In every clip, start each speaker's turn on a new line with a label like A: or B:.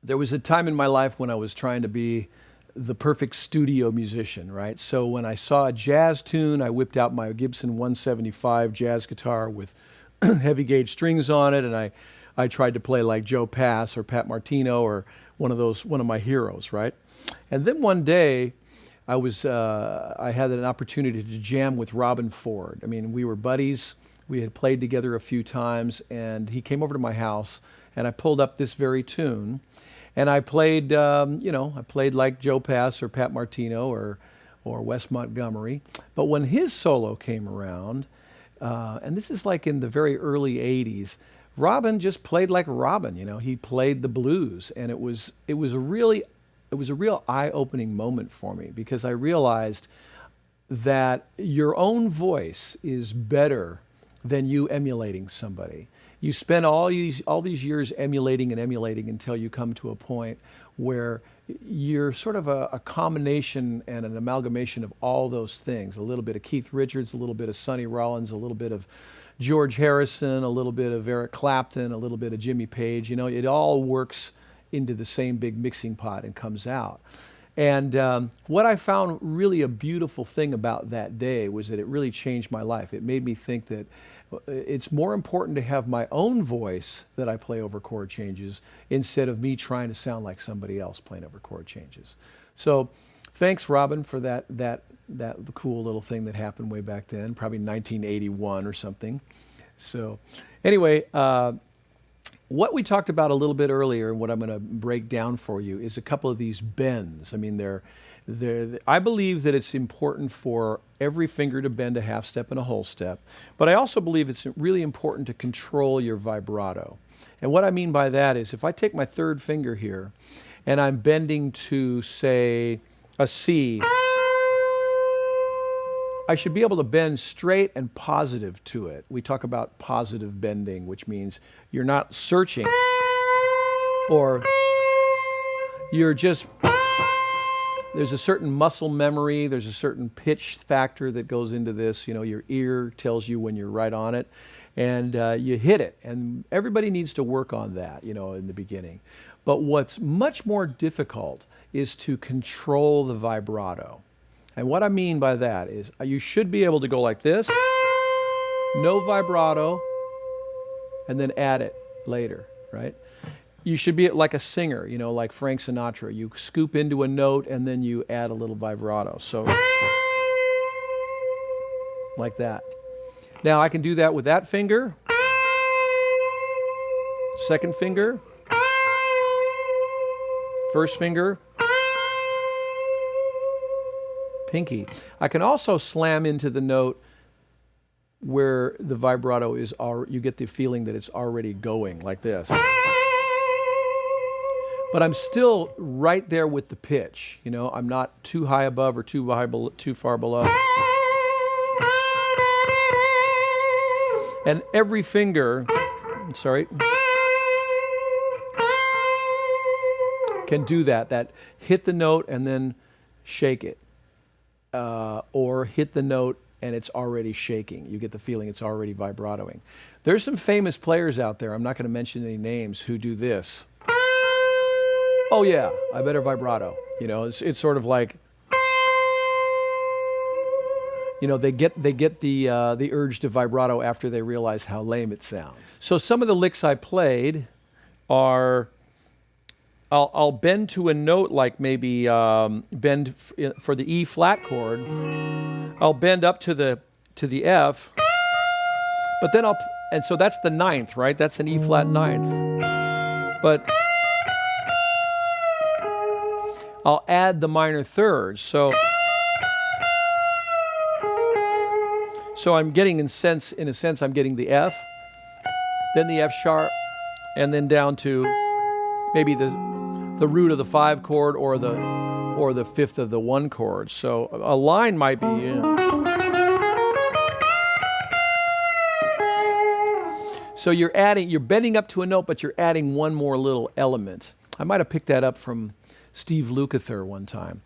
A: There was a time in my life when I was trying to be the perfect studio musician, right? So when I saw a jazz tune, I whipped out my Gibson 175 jazz guitar with heavy gauge strings on it, and I tried to play like Joe Pass or Pat Martino or one of my heroes, right? And then one day, I had an opportunity to jam with Robin Ford. I mean, we were buddies. We had played together a few times, and he came over to my house, and I pulled up this very tune, and I played, I played like Joe Pass or Pat Martino or Wes Montgomery. But when his solo came around, and this is like in the very early '80s, Robin just played like Robin. He played the blues, and it was a real eye-opening moment for me, because I realized that your own voice is better than you emulating somebody. You spend all these years emulating until you come to a point where you're sort of a combination and an amalgamation of all those things. A little bit of Keith Richards, a little bit of Sonny Rollins, a little bit of George Harrison, a little bit of Eric Clapton, a little bit of Jimmy Page. It all works into the same big mixing pot and comes out. And what I found really a beautiful thing about that day was that it really changed my life. It made me think that it's more important to have my own voice that I play over chord changes instead of me trying to sound like somebody else playing over chord changes. So thanks, Robin, for that cool little thing that happened way back then, probably 1981 or something. So anyway, what we talked about a little bit earlier, and what I'm going to break down for you, is a couple of these bends. I mean, I believe that it's important for every finger to bend a half step and a whole step, but I also believe it's really important to control your vibrato. And what I mean by that is, if I take my third finger here and I'm bending to, say, a C, I should be able to bend straight and positive to it. We talk about positive bending, which means you're not searching, or you're just, there's a certain muscle memory, there's a certain pitch factor that goes into this. Your ear tells you when you're right on it, and you hit it. And everybody needs to work on that, in the beginning. But what's much more difficult is to control the vibrato. And what I mean by that is you should be able to go like this, no vibrato, and then add it later, right? You should be like a singer, like Frank Sinatra. You scoop into a note and then you add a little vibrato. So, like that. Now I can do that with that finger, second finger, first finger, pinky. I can also slam into the note where the vibrato is, you get the feeling that it's already going, like this. But I'm still right there with the pitch. I'm not too high above or too far below. And every finger, can do that hit the note and then shake it. Or hit the note and it's already shaking. You get the feeling it's already vibratoing. There's some famous players out there, I'm not going to mention any names, who do this. Oh yeah, I better vibrato. It's sort of like, they get the urge to vibrato after they realize how lame it sounds. So some of the licks I played are, I'll bend to a note, like maybe bend for the E flat chord. I'll bend up to the F, but then and so that's the ninth, right? That's an E flat ninth. But I'll add the minor thirds. So I'm getting, in a sense, I'm getting the F, then the F sharp, and then down to maybe the root of the 5 chord or the fifth of the 1 chord. So a line might be. So you're bending up to a note, but you're adding one more little element. I might have picked that up from Steve Lukather one time.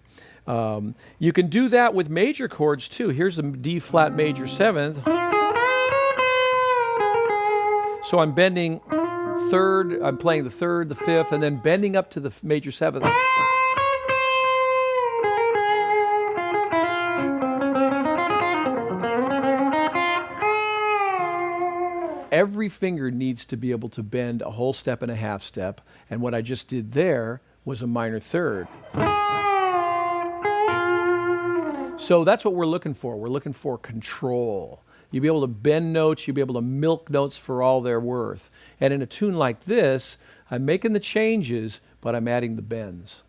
A: You can do that with major chords too. Here's the D flat major 7th. So I'm bending third, I'm playing the third, the fifth, and then bending up to the major seventh. Every finger needs to be able to bend a whole step and a half step, and what I just did there was a minor third. So that's what we're looking for. We're looking for control. You'll be able to bend notes, you'll be able to milk notes for all they're worth. And in a tune like this, I'm making the changes, but I'm adding the bends.